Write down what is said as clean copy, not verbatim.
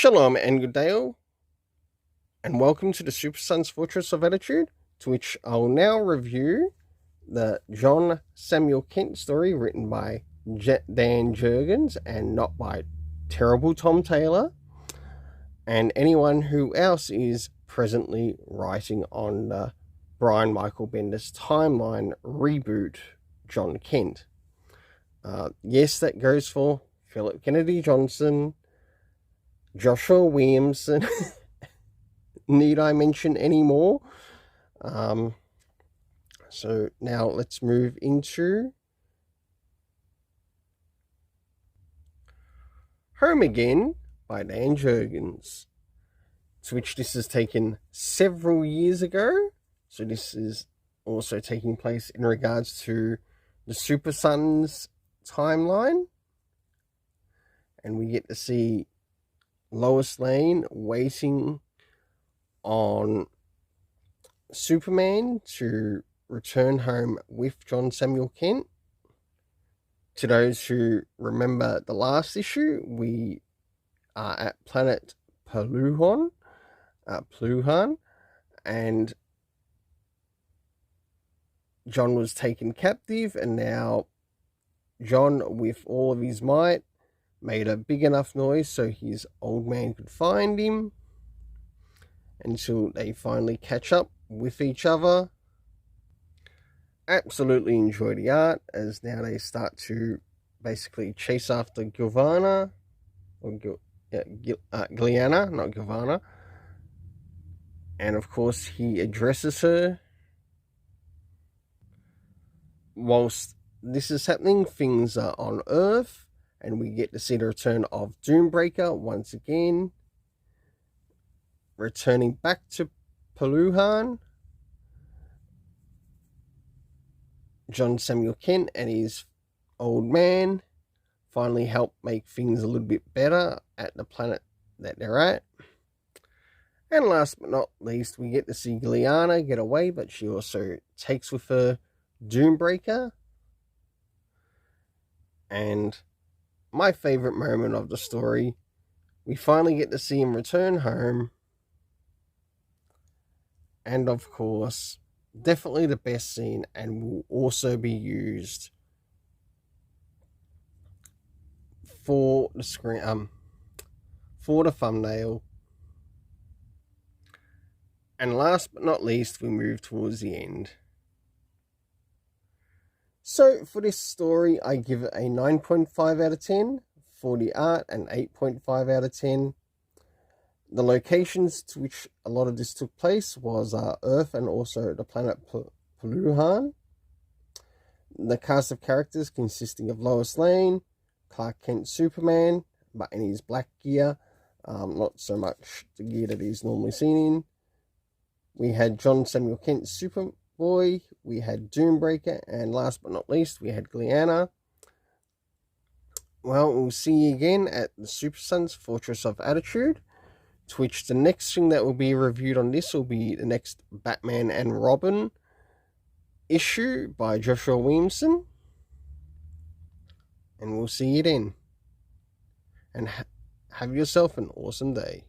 Shalom and good day all, and welcome to the Super Sons Fortress of Attitude, to which I'll now review the John Samuel Kent story written by Dan Jurgens and not by terrible Tom Taylor and anyone who else is presently writing on the Brian Michael Bendis timeline reboot John Kent. Yes, that goes for Philip Kennedy Johnson, Joshua Williamson. Need I mention any more? So now let's move into Home Again by Dan Jurgens, to which this is taken several years ago. So this is also taking place in regards to the Super Sons timeline. And we get to see Lois Lane waiting on Superman to return home with John Samuel Kent. To those who remember the last issue, we are at planet Pluhan, and John was taken captive, and now John, with all of his might, made a big enough noise so his old man could find him, until they finally catch up with each other. Absolutely enjoy the art, as now they start to basically chase after Gilvana, or Gliana, not Gilvana. And of course he addresses her. Whilst this is happening, things are on Earth, and we get to see the return of Doombreaker once again, returning back to Pluhan. John Samuel Kent and his old man finally help make things a little bit better at the planet that they're at. And last but not least, we get to see Gliana get away, but she also takes with her Doombreaker. And my favourite moment of the story, we finally get to see him return home. And of course, definitely the best scene, and will also be used for the screen, for the thumbnail. And last but not least, we move towards the end. So for this story, I give it a 9.5 out of 10 for the art, and 8.5 out of 10. The locations to which a lot of this took place was Earth and also the planet Pluhan. The cast of characters consisting of Lois Lane, Clark Kent Superman, but in his black gear, not so much the gear that he's normally seen in. We had John Samuel Kent Superboy, we had Doombreaker, and last but not least, we had Gliana. Well, we'll see you again at the Super Sons Fortress of Attitude, to which the next thing that will be reviewed on this will be the next Batman and Robin issue by Joshua Williamson. And we'll see you then. And have yourself an awesome day.